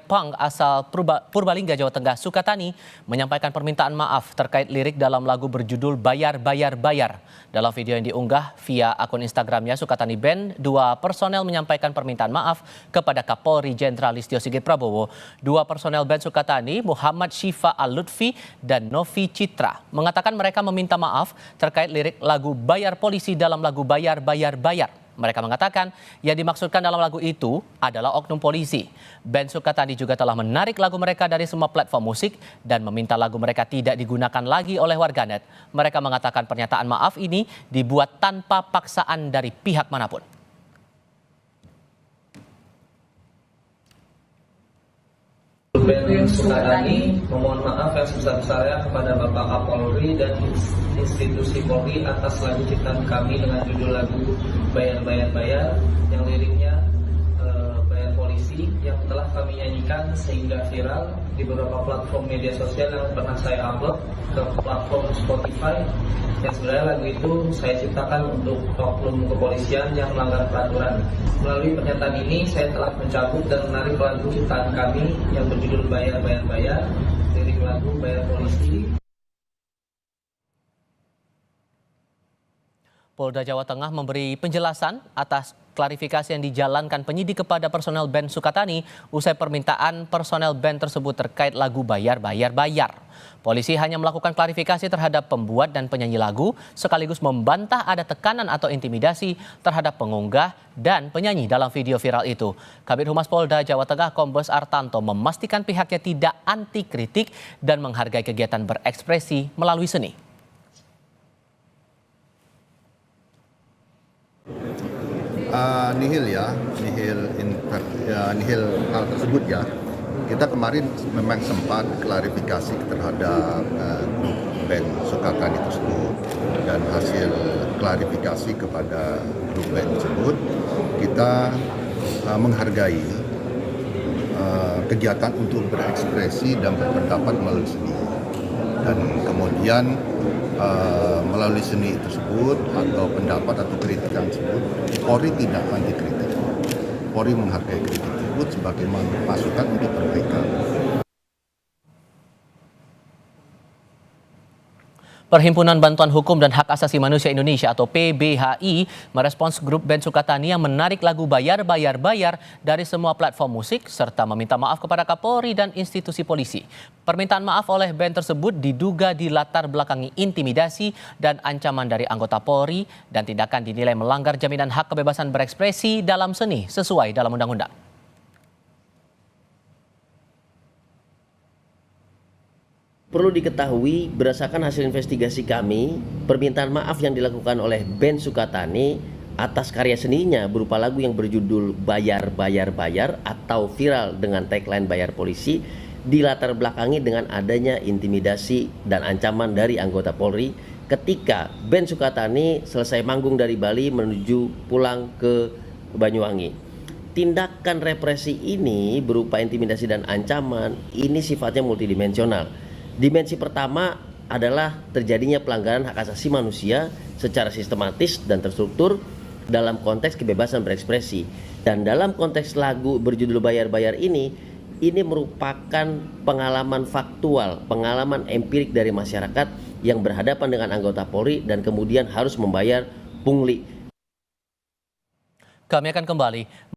Punk asal Purbalingga, Jawa Tengah, Sukatani, menyampaikan permintaan maaf terkait lirik dalam lagu berjudul Bayar, Bayar, Bayar. Dalam video yang diunggah via akun Instagramnya, Sukatani Band, dua personel menyampaikan permintaan maaf kepada Kapolri Jenderal Listio Sigit Prabowo. Dua personel band Sukatani, Muhammad Syifa Al-Lutfi dan Novi Citra, mengatakan mereka meminta maaf terkait lirik lagu Bayar Polisi dalam lagu Bayar, Bayar, Bayar. Mereka mengatakan yang dimaksudkan dalam lagu itu adalah oknum polisi. Band Sukatani juga telah menarik lagu mereka dari semua platform musik dan meminta lagu mereka tidak digunakan lagi oleh warganet. Mereka mengatakan pernyataan maaf ini dibuat tanpa paksaan dari pihak manapun. Band Sukatani memohon maaf yang sebesar-besarnya kepada Bapak Kapolri dan institusi Polri atas lagu ciptaan kami dengan judul lagu Bayar, Bayar, Bayar yang liriknya bayar polisi yang telah kami nyanyikan sehingga viral di beberapa platform media sosial yang pernah saya upload ke platform Spotify. Yang sebenarnya lagu itu saya ciptakan untuk oknum kepolisian yang melanggar peraturan. Melalui pernyataan ini saya telah mencabut dan menarik lagu ciptaan kami yang berjudul Bayar, Bayar, Bayar, lirik lagu Bayar Polisi. Polda Jawa Tengah memberi penjelasan atas klarifikasi yang dijalankan penyidik kepada personel band Sukatani usai permintaan personel band tersebut terkait lagu Bayar, Bayar, Bayar. Polisi hanya melakukan klarifikasi terhadap pembuat dan penyanyi lagu sekaligus membantah ada tekanan atau intimidasi terhadap pengunggah dan penyanyi dalam video viral itu. Kabid Humas Polda Jawa Tengah Kombes Artanto memastikan pihaknya tidak anti kritik dan menghargai kegiatan berekspresi melalui seni. Nihil hal tersebut ya. Kita kemarin memang sempat klarifikasi terhadap grup band Sukatani tersebut, dan hasil klarifikasi kepada grup band tersebut kita menghargai kegiatan untuk berekspresi dan berpendapat melalui seni, dan kemudian melalui seni tersebut atau pendapat atau kritikan tersebut, Polri tidak anti kritik. Polri menghargai kritik tersebut sebagai masukan untuk perbaikan. Perhimpunan Bantuan Hukum dan Hak Asasi Manusia Indonesia atau PBHI merespons grup band Sukatani yang menarik lagu Bayar, Bayar, Bayar dari semua platform musik serta meminta maaf kepada Kapolri dan institusi polisi. Permintaan maaf oleh band tersebut diduga dilatar belakangi intimidasi dan ancaman dari anggota Polri dan tindakan dinilai melanggar jaminan hak kebebasan berekspresi dalam seni sesuai dalam undang-undang. Perlu diketahui, berdasarkan hasil investigasi kami, permintaan maaf yang dilakukan oleh band Sukatani atas karya seninya berupa lagu yang berjudul Bayar, Bayar, Bayar atau viral dengan tagline Bayar Polisi dilatar belakangi dengan adanya intimidasi dan ancaman dari anggota Polri ketika band Sukatani selesai manggung dari Bali menuju pulang ke Banyuwangi. Tindakan represi ini berupa intimidasi dan ancaman ini sifatnya multidimensional. Dimensi pertama adalah terjadinya pelanggaran hak asasi manusia secara sistematis dan terstruktur dalam konteks kebebasan berekspresi. Dan dalam konteks lagu berjudul Bayar, Bayar ini merupakan pengalaman faktual, pengalaman empirik dari masyarakat yang berhadapan dengan anggota Polri dan kemudian harus membayar pungli. Kami akan kembali.